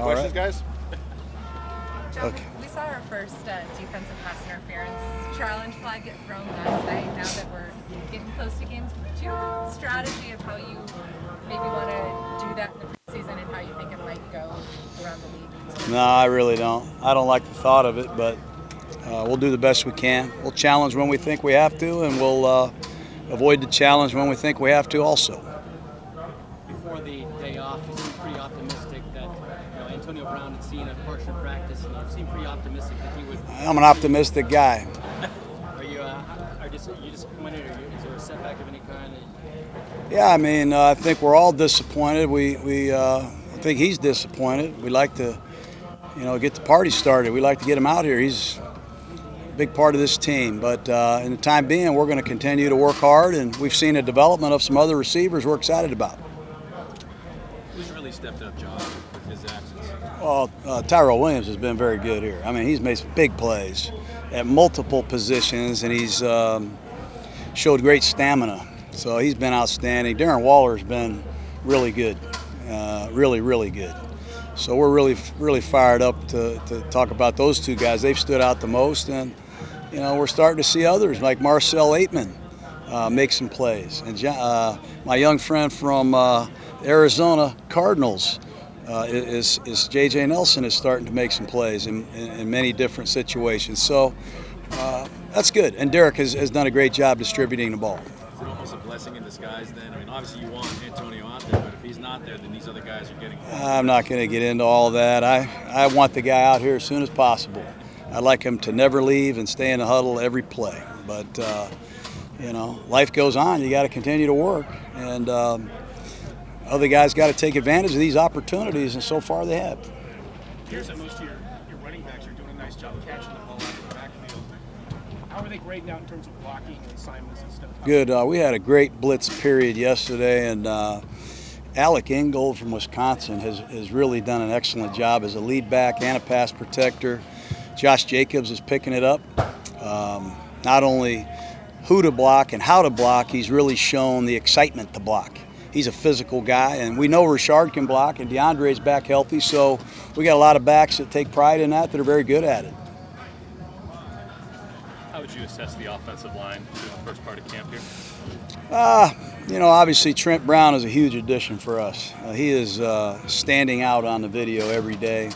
questions, guys? Jon, Okay. we saw our first defensive pass interference challenge flag get thrown last night. Now that we're getting close to games, do you have a strategy of how you maybe want to do that in the preseason and how you think it might go around the league? No, I really don't. I don't like the thought of it, but we'll do the best we can. We'll challenge when we think we have to, and we'll avoid the challenge when we think we have to also. Before the day off, you seemed pretty optimistic that Antonio Brown had seen a partial practice, and you seemed pretty optimistic that he would. I'm an optimistic guy. Are you disappointed, or is there a setback of any kind? Yeah, I mean, I think we're all disappointed. I think he's disappointed. We like to, get the party started. We like to get him out here. He's a big part of this team. But in the time being, we're going to continue to work hard, and we've seen a development of some other receivers we're excited about. Who's really stepped up, Jon, with his absence? Well, Tyrell Williams has been very good here. I mean, he's made some big plays at multiple positions, and he's showed great stamina. So he's been outstanding. Darren Waller's been really good, really good. So we're really fired up to talk about those two guys. They've stood out the most, and we're starting to see others like Marcel Aitman make some plays. And my young friend from Arizona Cardinals is J.J. Nelson is starting to make some plays in many different situations. So that's good. And Derek has done a great job distributing the ball. Is it almost a blessing in disguise then? I mean, obviously you want Antonio out there, but if he's not there, then these other guys are getting. I'm not going to get into all that. I want the guy out here as soon as possible. I'd like him to never leave and stay in the huddle every play. But, life goes on. You got to continue to work. And other guys got to take advantage of these opportunities, and so far they have. Here's that most of your running backs are doing a nice job catching the ball out of the backfield. How are they grading out in terms of blocking and assignments and stuff? Good. We had a great blitz period yesterday, and Alec Ingold from Wisconsin has really done an excellent job as a lead back and a pass protector. Josh Jacobs is picking it up. Not only who to block and how to block, he's really shown the excitement to block. He's a physical guy, and we know Richard can block, and DeAndre's back healthy, so we got a lot of backs that take pride in that are very good at it. How would you assess the offensive line through the first part of camp here? Obviously Trent Brown is a huge addition for us. He is standing out on the video every day.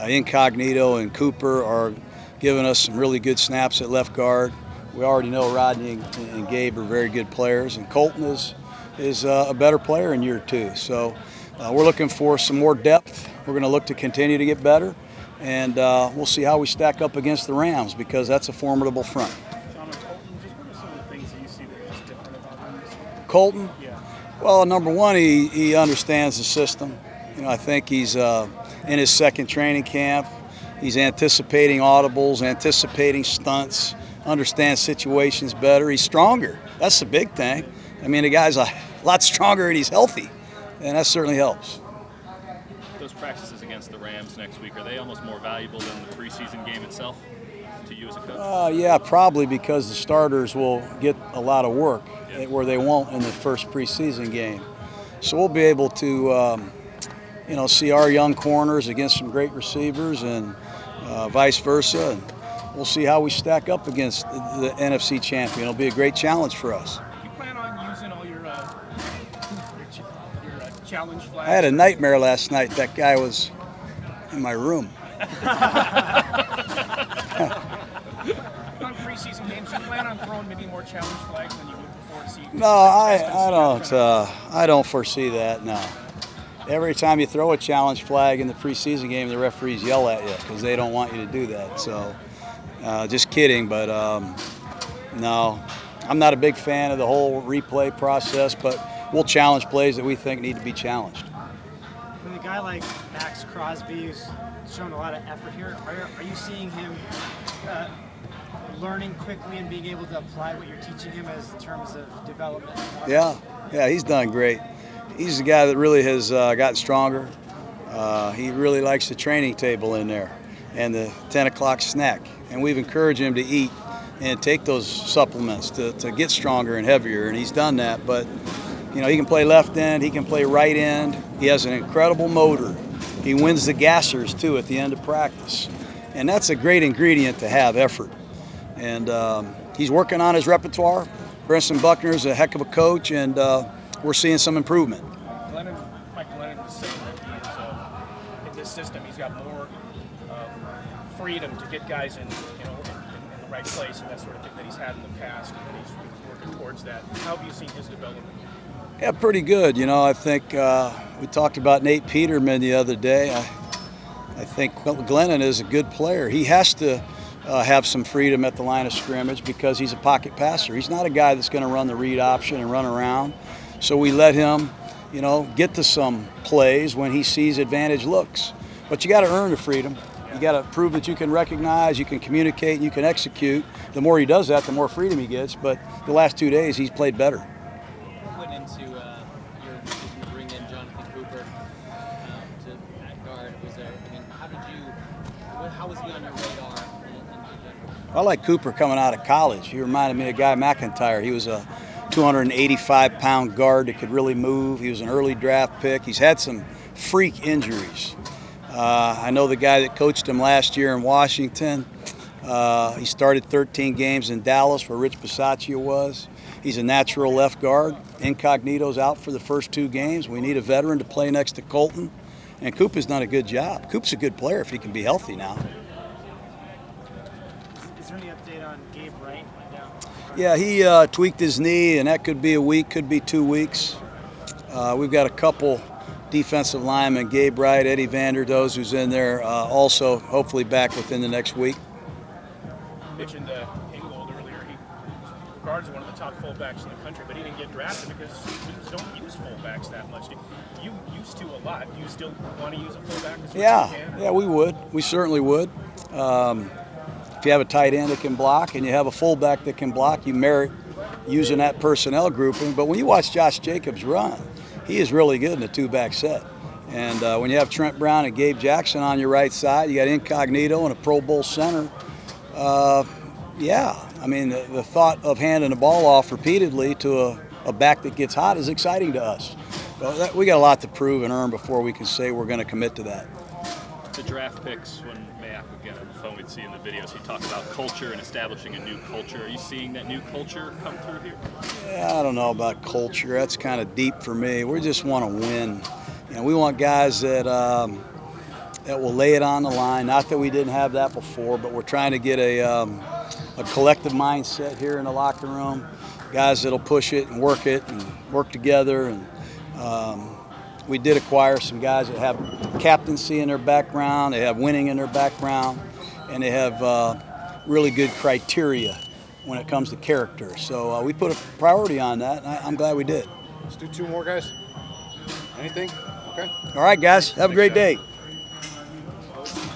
Incognito and Cooper are giving us some really good snaps at left guard. We already know Rodney and Gabe are very good players, and Colton is a better player in year two. So we're looking for some more depth. We're going to look to continue to get better, and we'll see how we stack up against the Rams, because that's a formidable front. Jon, Colton, just what are some of the things that you see that is different about him this year? Colton? Yeah. Well, number one, he understands the system. I think he's in his second training camp. He's anticipating audibles, anticipating stunts, understands situations better. He's stronger. That's the big thing. I mean, the guy's a lot stronger and he's healthy, and that certainly helps. Those practices against the Rams next week, are they almost more valuable than the preseason game itself to you as a coach? Yeah, probably, because the starters will get a lot of work where they won't in the first preseason game. So we'll be able to, see our young corners against some great receivers, and vice versa. And we'll see how we stack up against the NFC champion. It'll be a great challenge for us. You plan on using all your challenge flags? I had a nightmare last night. That guy was in my room. On preseason games, you plan on throwing maybe more challenge flags than you would before the season? No, I don't foresee that, no. Every time you throw a challenge flag in the preseason game, the referees yell at you because they don't want you to do that. So, just kidding, but no. I'm not a big fan of the whole replay process, but we'll challenge plays that we think need to be challenged. With a guy like Max Crosby, who's shown a lot of effort here, are you seeing him learning quickly and being able to apply what you're teaching him as in terms of development? Yeah, he's done great. He's the guy that really has gotten stronger. He really likes the training table in there and the 10 o'clock snack. And we've encouraged him to eat and take those supplements to get stronger and heavier, and he's done that. But, he can play left end, he can play right end. He has an incredible motor. He wins the gassers, too, at the end of practice. And that's a great ingredient to have, effort. And he's working on his repertoire. Brenson Buckner's a heck of a coach, and we're seeing some improvement. Mike Glennon was saying that he is, in this system, he's got more freedom to get guys in the right place and that sort of thing that he's had in the past, and that he's working towards that. How have you seen his development? Yeah, pretty good. You know, I think we talked about Nate Peterman the other day. I think Glennon is a good player. He has to have some freedom at the line of scrimmage because he's a pocket passer. He's not a guy that's going to run the read option and run around. So we let him, get to some plays when he sees advantage looks. But you got to earn the freedom. You got to prove that you can recognize, you can communicate, and you can execute. The more he does that, the more freedom he gets. But the last 2 days, he's played better. What went into your decision to bring in Jonathan Cooper at guard? How was he on your radar in general? I like Cooper coming out of college. He reminded me of Guy McIntyre. He was a 285-pound guard that could really move. He was an early draft pick. He's had some freak injuries. I know the guy that coached him last year in Washington. He started 13 games in Dallas where Rich Bisaccia was. He's a natural left guard. Incognito's out for the first 2 games. We need a veteran to play next to Colton. And Coop's done a good job. Coop's a good player if he can be healthy now. Is there any update on Gabe Wright? Yeah, he tweaked his knee, and that could be a week, could be 2 weeks. We've got a couple defensive linemen, Gabe Wright, Eddie Vanderdoes, who's in there, also hopefully back within the next week. You mentioned Ingold earlier. He regards one of the top fullbacks in the country, but he didn't get drafted because teams don't use fullbacks that much. You used to a lot. Do you still want to use a fullback? Yeah, we would. We certainly would. If you have a tight end that can block and you have a fullback that can block, you merit using that personnel grouping. But when you watch Josh Jacobs run, he is really good in a 2-back set. And when you have Trent Brown and Gabe Jackson on your right side, you got Incognito and a Pro Bowl center. The thought of handing the ball off repeatedly to a back that gets hot is exciting to us. But we got a lot to prove and earn before we can say we're going to commit to that. The draft picks, when Mayak would get on the phone, we'd see in the videos, he talked about culture and establishing a new culture. Are you seeing that new culture come through here? Yeah, I don't know about culture. That's kind of deep for me. We just want to win. We want guys that will lay it on the line. Not that we didn't have that before, but we're trying to get a collective mindset here in the locker room. Guys that'll push it and work together. And we did acquire some guys that have captaincy in their background, they have winning in their background, and they have really good criteria when it comes to character. So we put a priority on that, and I'm glad we did. Let's do 2 more, guys. Anything? Okay. All right, guys. Have a great day.